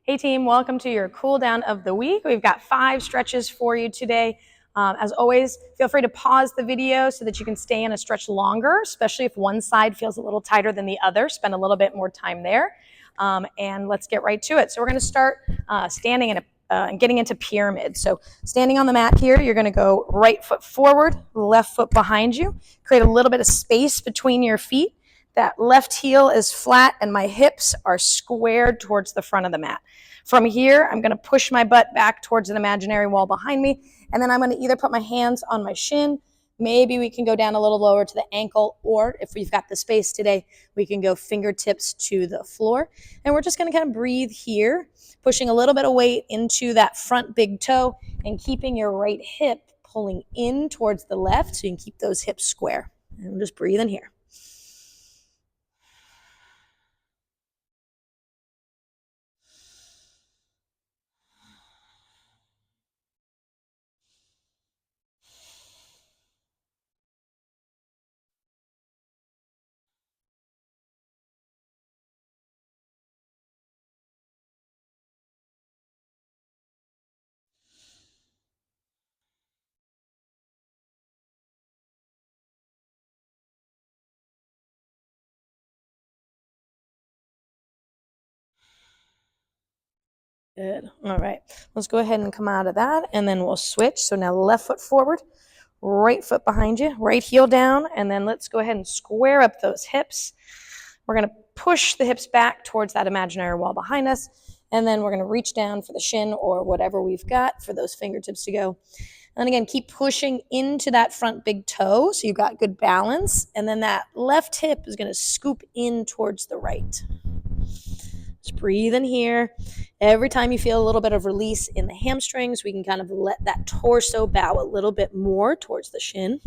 Hey team, welcome to your cool down of the week. We've got 5 stretches for you today. As always, feel free to pause the video so that you can stay in a stretch longer, especially if one side feels a little tighter than the other. Spend a little bit more time there. And let's get right to it. So we're going to start standing in and getting into pyramid. So standing on the mat here, you're going to go right foot forward, left foot behind you. Create a little bit of space between your feet. That left heel is flat and my hips are squared towards the front of the mat. From here, I'm going to push my butt back towards an imaginary wall behind me, and then I'm going to either put my hands on my shin, maybe we can go down a little lower to the ankle, or if we've got the space today, we can go fingertips to the floor. And we're just going to kind of breathe here, pushing a little bit of weight into that front big toe and keeping your right hip pulling in towards the left so you can keep those hips square. And just breathe in here. Good. All right. Let's go ahead and come out of that, and then we'll switch. So now left foot forward, right foot behind you, right heel down, and then let's go ahead and square up those hips. We're going to push the hips back towards that imaginary wall behind us, and then we're going to reach down for the shin or whatever we've got for those fingertips to go. And again, keep pushing into that front big toe so you've got good balance, and then that left hip is going to scoop in towards the right. Just breathe in here. Every time you feel a little bit of release in the hamstrings, we can kind of let that torso bow a little bit more towards the shin.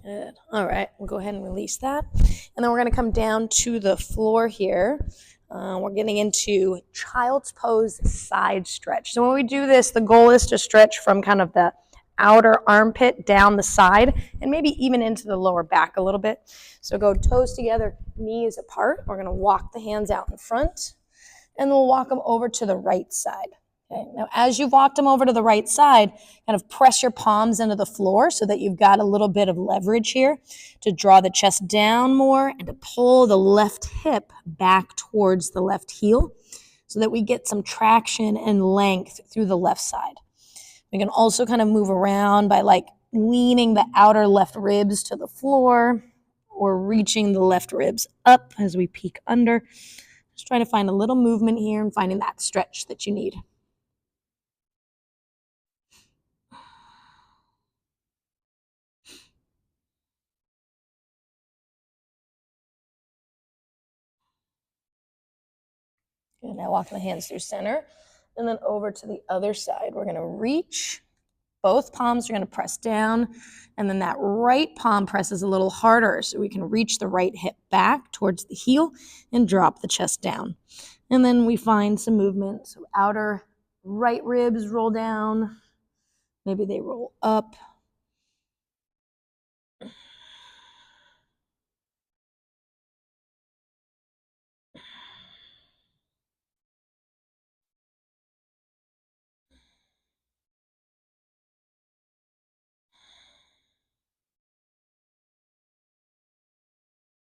Good. All right, we'll go ahead and release that. And then we're going to come down to the floor here. We're getting into child's pose side stretch. So when we do this, the goal is to stretch from kind of the outer armpit down the side and maybe even into the lower back a little bit. So go toes together, knees apart. We're going to walk the hands out in front, and we'll walk them over to the right side. Okay. Now, as you've walked them over to the right side, kind of press your palms into the floor so that you've got a little bit of leverage here to draw the chest down more and to pull the left hip back towards the left heel so that we get some traction and length through the left side. We can also kind of move around by like leaning the outer left ribs to the floor or reaching the left ribs up as we peek under. Just trying to find a little movement here and finding that stretch that you need. Good. Now walking the hands through center and then over to the other side. We're going to reach. Both palms are going to press down, and then that right palm presses a little harder so we can reach the right hip back towards the heel and drop the chest down. And then we find some movement. So outer right ribs roll down. Maybe they roll up.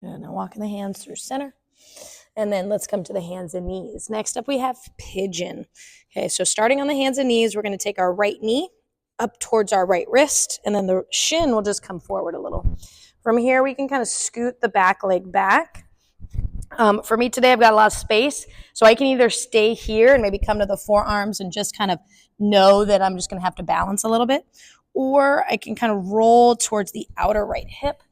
And now walking the hands through center. And then let's come to the hands and knees. Next up, we have pigeon. Okay, so starting on the hands and knees, we're going to take our right knee up towards our right wrist, and then the shin will just come forward a little. From here, we can kind of scoot the back leg back. For me today, I've got a lot of space, so I can either stay here and maybe come to the forearms and just kind of know that I'm just going to have to balance a little bit, or I can kind of roll towards the outer right hip,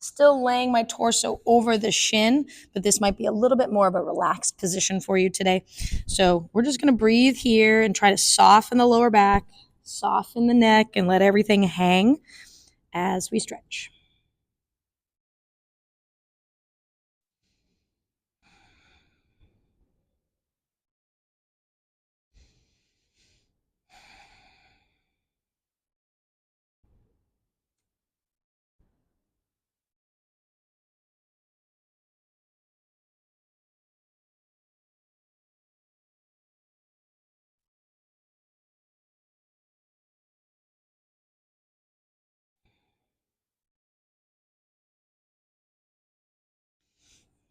Still laying my torso over the shin, but this might be a little bit more of a relaxed position for you today. So we're just going to breathe here and try to soften the lower back, soften the neck, and let everything hang as we stretch.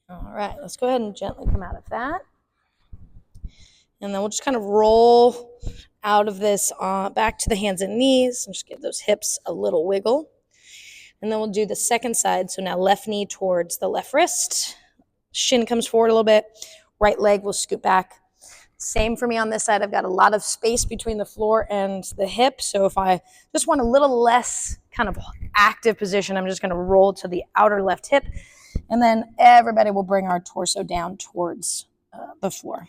All right, let's go ahead and gently come out of that. And then we'll just kind of roll out of this back to the hands and knees and just give those hips a little wiggle. And then we'll do the second side. So now left knee towards the left wrist. Shin comes forward a little bit. Right leg will scoot back. Same for me on this side. I've got a lot of space between the floor and the hip. So if I just want a little less kind of active position, I'm just going to roll to the outer left hip. And then everybody will bring our torso down towards the floor.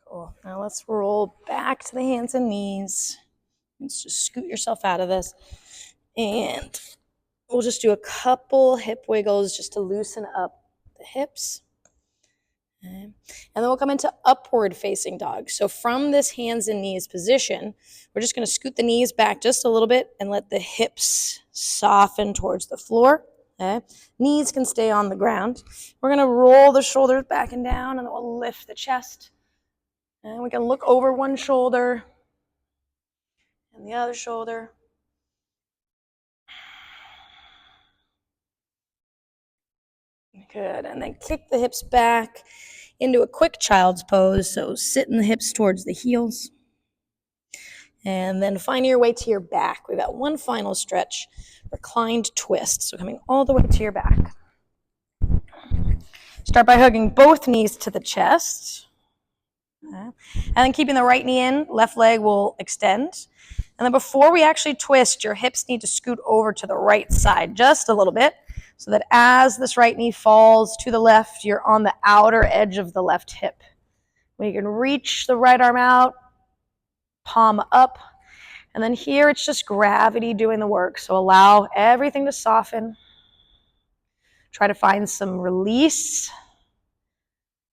Cool. Now let's roll back to the hands and knees. Let's just scoot yourself out of this. And we'll just do a couple hip wiggles just to loosen up the hips. Okay. And then we'll come into upward facing dog. So from this hands and knees position, we're just going to scoot the knees back just a little bit and let the hips soften towards the floor. Okay. Knees can stay on the ground. We're going to roll the shoulders back and down, and then we'll lift the chest. And we can look over one shoulder and the other shoulder. Good. And then kick the hips back into a quick child's pose. So sitting the hips towards the heels. And then find your way to your back. We've got one final stretch, reclined twist. So coming all the way to your back. Start by hugging both knees to the chest. Okay. And then keeping the right knee in, left leg will extend. And then before we actually twist, your hips need to scoot over to the right side just a little bit so that as this right knee falls to the left, you're on the outer edge of the left hip. We can reach the right arm out, palm up, and then here it's just gravity doing the work. So allow everything to soften. Try to find some release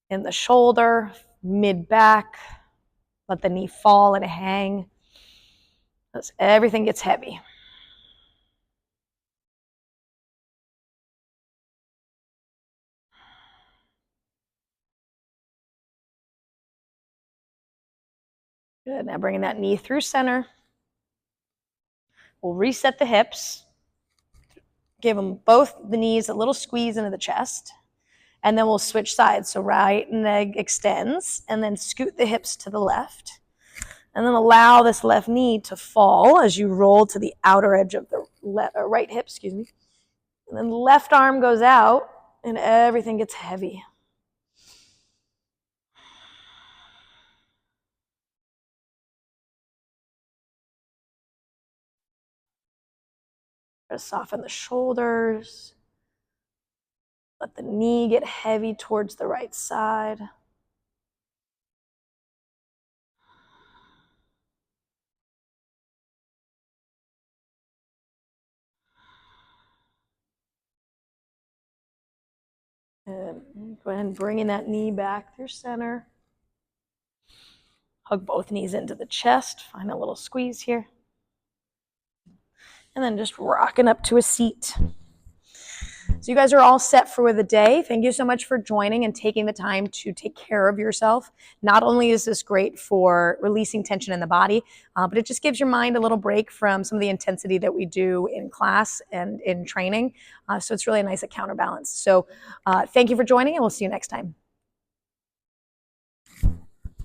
in the shoulder, mid-back. Let the knee fall and hang as everything gets heavy. Good. Now bringing that knee through center. We'll reset the hips. Give them both the knees a little squeeze into the chest. And then we'll switch sides. So right leg extends and then scoot the hips to the left. And then allow this left knee to fall as you roll to the outer edge of the right hip, And then left arm goes out and everything gets heavy. Just soften the shoulders. Let the knee get heavy towards the right side. And go ahead and bringing that knee back through center. Hug both knees into the chest. Find a little squeeze here. And then just rocking up to a seat. So you guys are all set for the day. Thank you so much for joining and taking the time to take care of yourself. Not only is this great for releasing tension in the body, but it just gives your mind a little break from some of the intensity that we do in class and in training. So it's really a nice counterbalance. So thank you for joining, and we'll see you next time.